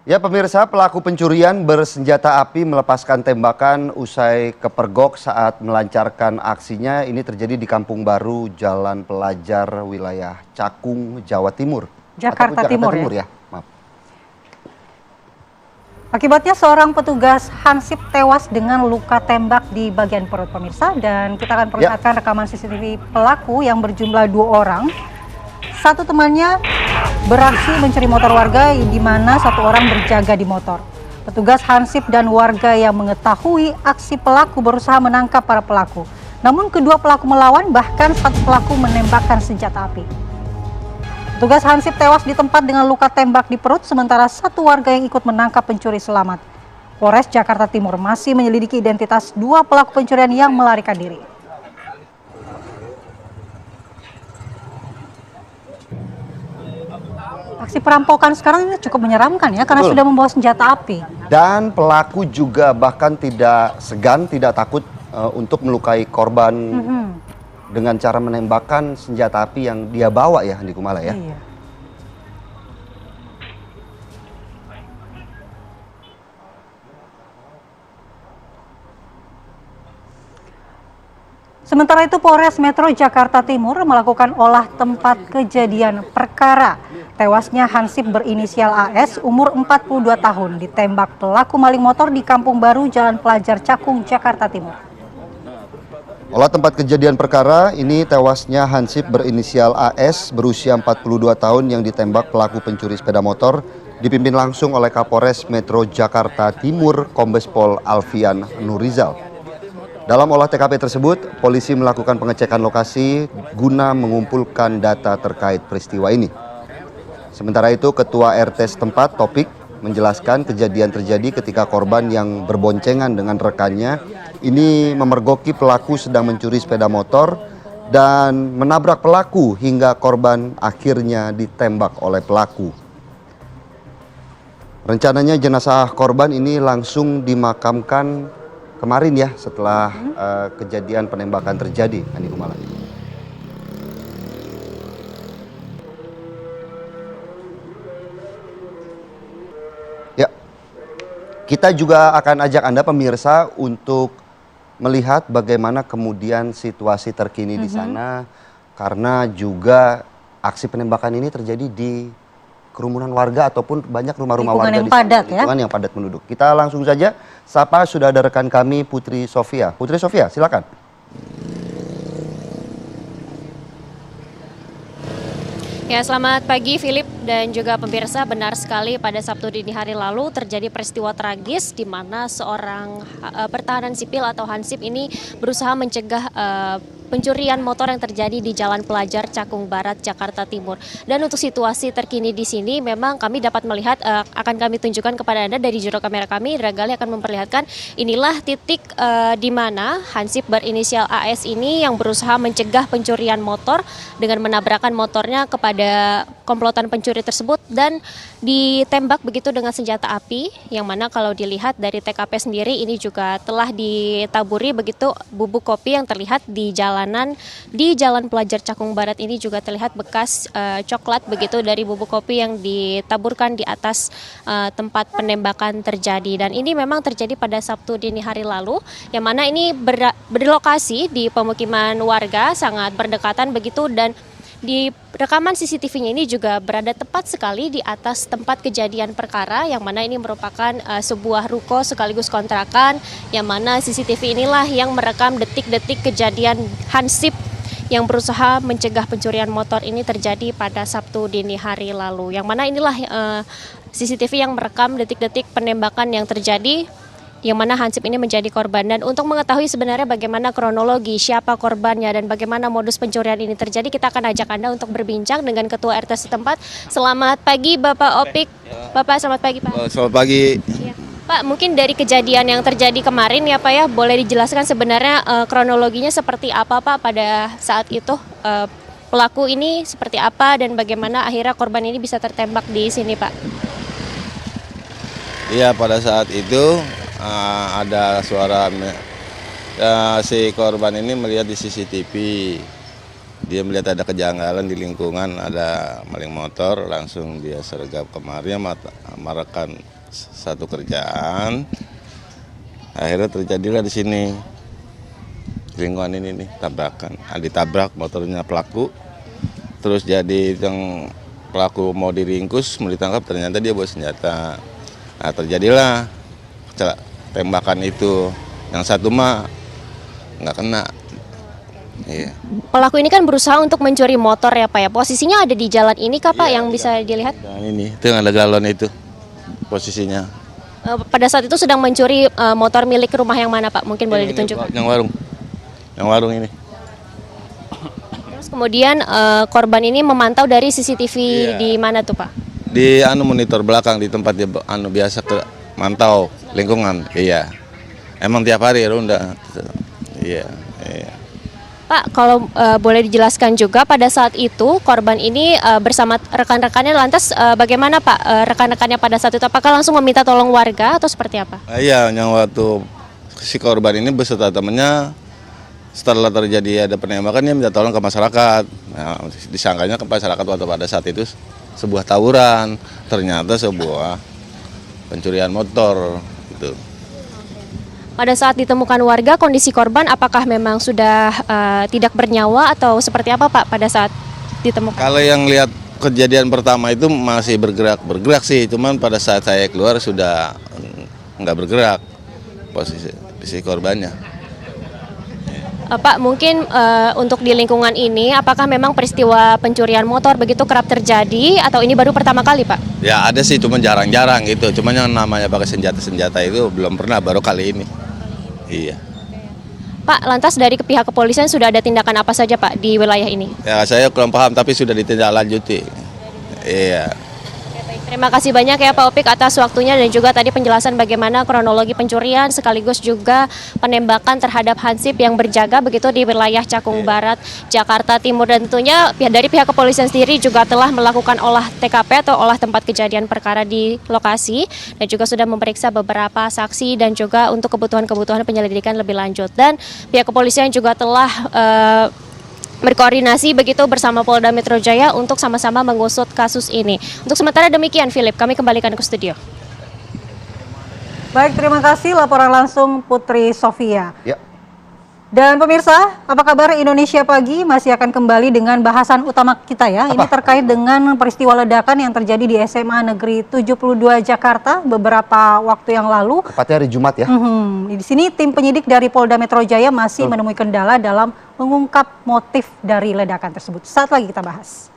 Ya pemirsa, pelaku pencurian bersenjata api melepaskan tembakan usai kepergok saat melancarkan aksinya. Ini terjadi di Kampung Baru, Jalan Pelajar, wilayah Cakung, Jawa Timur. Ataupun Jakarta Jakarta Timur Timur ya. ya, maaf. Akibatnya seorang petugas Hansip tewas dengan luka tembak di bagian perut pemirsa, dan kita akan perlihatkan rekaman CCTV pelaku yang berjumlah 2 orang. Satu temannya beraksi mencuri motor warga, di mana 1 orang berjaga di motor. Petugas Hansip dan warga yang mengetahui aksi pelaku berusaha menangkap para pelaku. Namun kedua pelaku melawan, bahkan satu pelaku menembakkan senjata api. Petugas Hansip tewas di tempat dengan luka tembak di perut, sementara 1 warga yang ikut menangkap pencuri selamat. Polres Jakarta Timur masih menyelidiki identitas 2 pelaku pencurian yang melarikan diri. Aksi perampokan sekarang ini cukup menyeramkan ya, karena sudah membawa senjata api. Dan pelaku juga bahkan tidak segan, tidak takut untuk melukai korban dengan cara menembakkan senjata api yang dia bawa ya, Andi Kumala ya. Iya. Sementara itu Polres Metro Jakarta Timur melakukan olah tempat kejadian perkara tewasnya Hansip berinisial AS umur 42 tahun ditembak pelaku maling motor di Kampung Baru, Jalan Pelajar, Cakung, Jakarta Timur. Olah tempat kejadian perkara ini tewasnya Hansip berinisial AS berusia 42 tahun yang ditembak pelaku pencuri sepeda motor dipimpin langsung oleh Kapolres Metro Jakarta Timur Kombes Pol Alfian Nurizal. Dalam olah TKP tersebut, polisi melakukan pengecekan lokasi guna mengumpulkan data terkait peristiwa ini. Sementara itu, Ketua RT setempat Topik menjelaskan kejadian terjadi ketika korban yang berboncengan dengan rekannya ini memergoki pelaku sedang mencuri sepeda motor dan menabrak pelaku hingga korban akhirnya ditembak oleh pelaku. Rencananya jenazah korban ini langsung dimakamkan kemarin ya, setelah kejadian penembakan terjadi, Andi Kumala. Ya, kita juga akan ajak Anda pemirsa untuk melihat bagaimana kemudian situasi terkini di sana, karena juga aksi penembakan ini terjadi di kerumunan warga ataupun banyak rumah-rumah warga yang di sana, padat, lingkungan yang padat penduduk. Kita langsung saja sapa, sudah ada rekan kami Putri Sofia. Putri Sofia, silakan. Ya, selamat pagi Philip dan juga pemirsa. Benar sekali, pada Sabtu dini hari lalu terjadi peristiwa tragis di mana seorang pertahanan sipil atau Hansip ini berusaha mencegah pencurian motor yang terjadi di Jalan Pelajar, Cakung Barat, Jakarta Timur. Dan untuk situasi terkini di sini memang kami dapat melihat, akan kami tunjukkan kepada Anda dari juru kamera kami. Ragali akan memperlihatkan inilah titik di mana Hansip berinisial AS ini yang berusaha mencegah pencurian motor dengan menabrakkan motornya kepada komplotan pencuri tersebut dan ditembak begitu dengan senjata api, yang mana kalau dilihat dari TKP sendiri ini juga telah ditaburi begitu bubuk kopi yang terlihat di Jalan Pelajar Cakung Barat. Ini juga terlihat bekas coklat begitu dari bubuk kopi yang ditaburkan di atas tempat penembakan terjadi. Dan ini memang terjadi pada Sabtu dini hari lalu, yang mana ini berlokasi di pemukiman warga sangat berdekatan begitu, dan di rekaman CCTV-nya ini juga berada tepat sekali di atas tempat kejadian perkara, yang mana ini merupakan sebuah ruko sekaligus kontrakan, yang mana CCTV inilah yang merekam detik-detik kejadian Hansip yang berusaha mencegah pencurian motor ini terjadi pada Sabtu dini hari lalu. Yang mana inilah CCTV yang merekam detik-detik penembakan yang terjadi, yang mana Hansip ini menjadi korban. Dan untuk mengetahui sebenarnya bagaimana kronologi, siapa korbannya, dan bagaimana modus pencurian ini terjadi, kita akan ajak Anda untuk berbincang dengan Ketua RT setempat. Selamat pagi Bapak Opik. Bapak, selamat pagi Pak. Selamat pagi. Ya. Pak, mungkin dari kejadian yang terjadi kemarin ya Pak ya, boleh dijelaskan sebenarnya kronologinya seperti apa Pak pada saat itu? Pelaku ini seperti apa dan bagaimana akhirnya korban ini bisa tertembak di sini Pak? Iya, pada saat itu ada suara si korban ini melihat di CCTV Dia melihat ada kejanggalan di lingkungan, ada maling motor, langsung dia sergap kemari melakukan satu kerjaan. Akhirnya terjadilah di sini, di lingkungan ini nih, tabrakan. Ditabrak motornya pelaku, terus jadi yang pelaku mau diringkus, mau ditangkap, ternyata dia bawa senjata. Nah, terjadilah tembakan itu. Yang satu mah nggak kena. Iya. Pelaku ini kan berusaha untuk mencuri motor ya Pak ya. Posisinya ada di jalan ini kah Pak yang bisa dilihat? Dan ini, itu yang ada galon itu posisinya. Pada saat itu sedang mencuri motor milik rumah yang mana Pak? Mungkin boleh Ini, ditunjukkan. Yang warung ini. Terus kemudian korban ini memantau dari CCTV di mana tuh Pak? Di monitor belakang di tempat dia biasa mantau lingkungan. Iya. Emang tiap hari ronda. Iya. Pak, kalau boleh dijelaskan juga pada saat itu korban ini bersama rekan-rekannya lantas bagaimana Pak rekan-rekannya pada saat itu? Apakah langsung meminta tolong warga atau seperti apa? Iya, yang waktu si korban ini beserta temannya setelah terjadi ada penembakan dia minta tolong ke masyarakat. Nah, disangkanya ke masyarakat waktu pada saat itu sebuah tawuran, ternyata sebuah pencurian motor gitu. Pada saat ditemukan warga, kondisi korban apakah memang sudah tidak bernyawa atau seperti apa Pak pada saat ditemukan? Kalau yang lihat kejadian pertama itu masih bergerak sih, cuman pada saat saya keluar sudah nggak bergerak posisi korbannya. Pak, mungkin untuk di lingkungan ini, apakah memang peristiwa pencurian motor begitu kerap terjadi atau ini baru pertama kali Pak? Ya ada sih, cuman jarang-jarang gitu. Cuman yang namanya pakai senjata-senjata itu belum pernah, baru kali ini. Iya. Pak, lantas dari pihak kepolisian sudah ada tindakan apa saja Pak di wilayah ini? Ya saya kurang paham tapi sudah ditindaklanjuti. Iya. Terima kasih banyak ya Pak Opik atas waktunya dan juga tadi penjelasan bagaimana kronologi pencurian sekaligus juga penembakan terhadap hansip yang berjaga begitu di wilayah Cakung Barat, Jakarta Timur, dan tentunya dari pihak kepolisian sendiri juga telah melakukan olah TKP atau olah tempat kejadian perkara di lokasi dan juga sudah memeriksa beberapa saksi dan juga untuk kebutuhan-kebutuhan penyelidikan lebih lanjut, dan pihak kepolisian juga telah berkoordinasi begitu bersama Polda Metro Jaya untuk sama-sama mengusut kasus ini. Untuk sementara demikian, Philip, kami kembalikan ke studio. Baik, terima kasih laporan langsung Putri Sofia. Ya. Dan pemirsa, apa kabar Indonesia Pagi masih akan kembali dengan bahasan utama kita ya. Ini terkait dengan peristiwa ledakan yang terjadi di SMA Negeri 72 Jakarta beberapa waktu yang lalu. Tepatnya hari Jumat ya. Di sini tim penyidik dari Polda Metro Jaya masih menemui kendala dalam mengungkap motif dari ledakan tersebut. Saat lagi kita bahas.